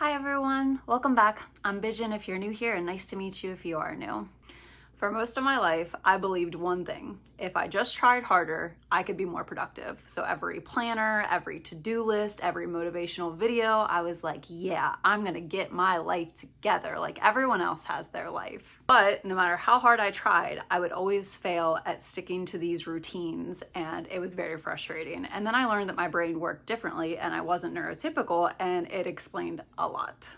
Hi everyone, welcome back. I'm Bijan if you're new here, and nice to meet you if you are new. For most of my life, I believed one thing: if I just tried harder, I could be more productive. So every planner, every to-do list, every motivational video, I was like, yeah, I'm gonna get my life together like everyone else has their life. But no matter how hard I tried, I would always fail at sticking to these routines, and it was very frustrating. And then I learned that my brain worked differently and I wasn't neurotypical, and it explained a lot.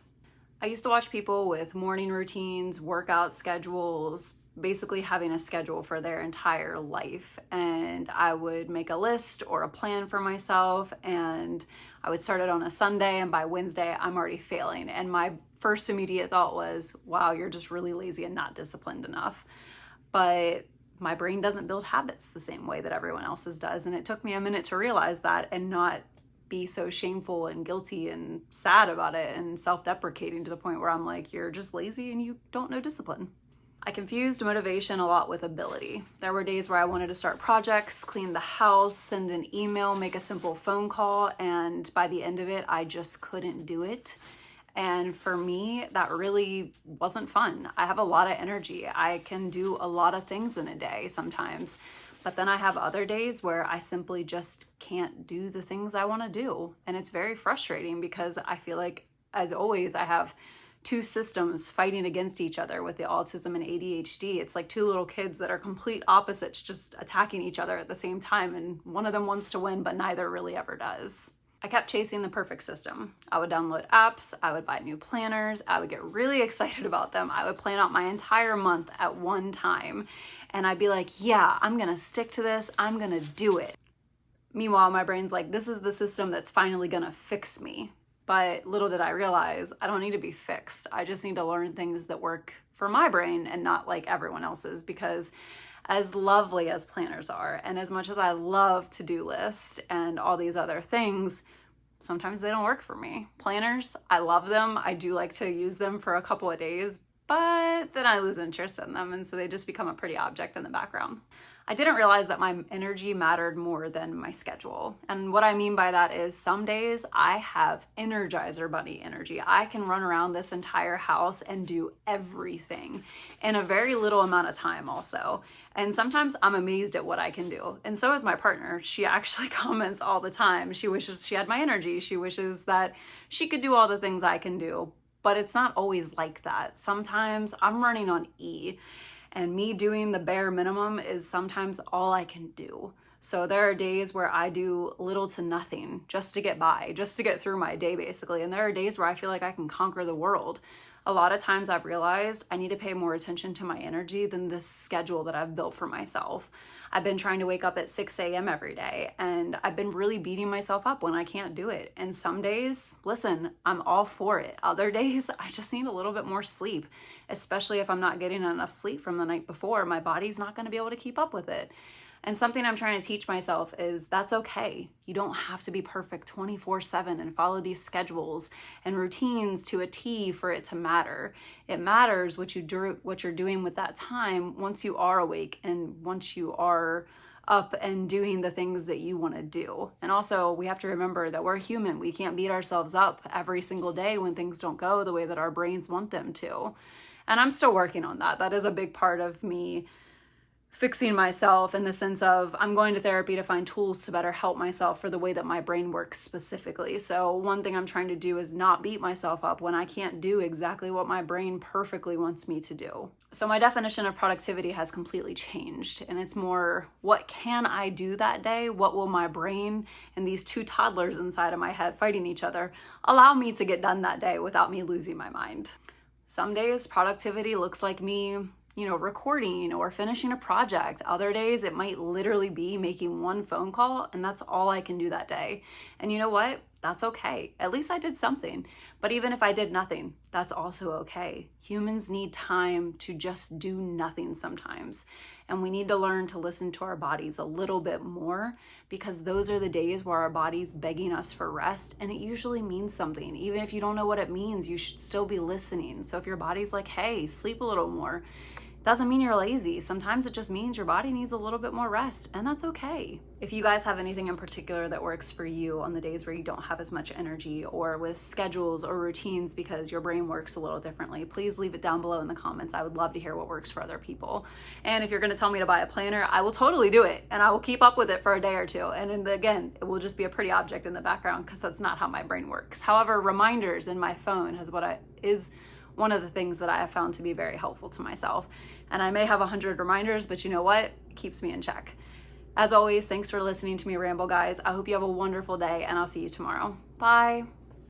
I used to watch people with morning routines, workout schedules, basically having a schedule for their entire life. And I would make a list or a plan for myself, and I would start it on a Sunday, and by Wednesday, I'm already failing. And my first immediate thought was, wow, you're just really lazy and not disciplined enough. But my brain doesn't build habits the same way that everyone else's does. And it took me a minute to realize that and not be so shameful and guilty and sad about it and self-deprecating to the point where I'm like, you're just lazy and you don't know discipline. I confused motivation a lot with ability. There were days where I wanted to start projects, clean the house, send an email, make a simple phone call, and by the end of it, I just couldn't do it. And for me, that really wasn't fun. I have a lot of energy. I can do a lot of things in a day sometimes. But then I have other days where I simply just can't do the things I want to do. And it's very frustrating because I feel like, as always, I have two systems fighting against each other with the autism and ADHD. It's like two little kids that are complete opposites just attacking each other at the same time. And one of them wants to win, but neither really ever does. I kept chasing the perfect system. I would download apps, I would buy new planners, I would get really excited about them. I would plan out my entire month at one time. And I'd be like, yeah, I'm gonna stick to this, I'm gonna do it. Meanwhile, my brain's like, this is the system that's finally gonna fix me. But little did I realize, I don't need to be fixed. I just need to learn things that work for my brain and not like everyone else's, because as lovely as planners are, and as much as I love to-do lists and all these other things, sometimes they don't work for me. Planners, I love them. I do like to use them for a couple of days, but then I lose interest in them, and so they just become a pretty object in the background. I didn't realize that my energy mattered more than my schedule. And what I mean by that is some days I have Energizer Bunny energy. I can run around this entire house and do everything in a very little amount of time also. And sometimes I'm amazed at what I can do. And so is my partner. She actually comments all the time. She wishes she had my energy. She wishes that she could do all the things I can do. But it's not always like that. Sometimes I'm running on E. And me doing the bare minimum is sometimes all I can do. So there are days where I do little to nothing just to get by, just to get through my day basically. And there are days where I feel like I can conquer the world. A lot of times I've realized I need to pay more attention to my energy than this schedule that I've built for myself. I've been trying to wake up at 6 a.m. every day, and I've been really beating myself up when I can't do it. And some days, listen, I'm all for it. Other days, I just need a little bit more sleep, especially if I'm not getting enough sleep from the night before. My body's not going to be able to keep up with it. And something I'm trying to teach myself is that's okay. You don't have to be perfect 24/7 and follow these schedules and routines to a T for it to matter. It matters what you're doing with that time once you are awake and once you are up and doing the things that you want to do. And also, we have to remember that we're human. We can't beat ourselves up every single day when things don't go the way that our brains want them to. And I'm still working on that. That is a big part of me fixing myself, in the sense of I'm going to therapy to find tools to better help myself for the way that my brain works specifically. So one thing I'm trying to do is not beat myself up when I can't do exactly what my brain perfectly wants me to do. So my definition of productivity has completely changed, and it's more, what can I do that day? What will my brain and these two toddlers inside of my head fighting each other allow me to get done that day without me losing my mind? Some days productivity looks like me recording or finishing a project. Other days it might literally be making one phone call, and that's all I can do that day. And you know what? That's okay. At least I did something. But even if I did nothing, that's also okay. Humans need time to just do nothing sometimes. And we need to learn to listen to our bodies a little bit more, because those are the days where our body's begging us for rest, and it usually means something. Even if you don't know what it means, you should still be listening. So if your body's like, hey, sleep a little more, doesn't mean you're lazy. Sometimes it just means your body needs a little bit more rest, and that's okay. If you guys have anything in particular that works for you on the days where you don't have as much energy, or with schedules or routines because your brain works a little differently, please leave it down below in the comments. I would love to hear what works for other people. And if you're gonna tell me to buy a planner, I will totally do it, and I will keep up with it for a day or two. And again, it will just be a pretty object in the background because that's not how my brain works. However, reminders in my phone is one of the things that I have found to be very helpful to myself. And I may have 100 reminders, but you know what? It keeps me in check. As always, thanks for listening to me ramble, guys. I hope you have a wonderful day, and I'll see you tomorrow. Bye.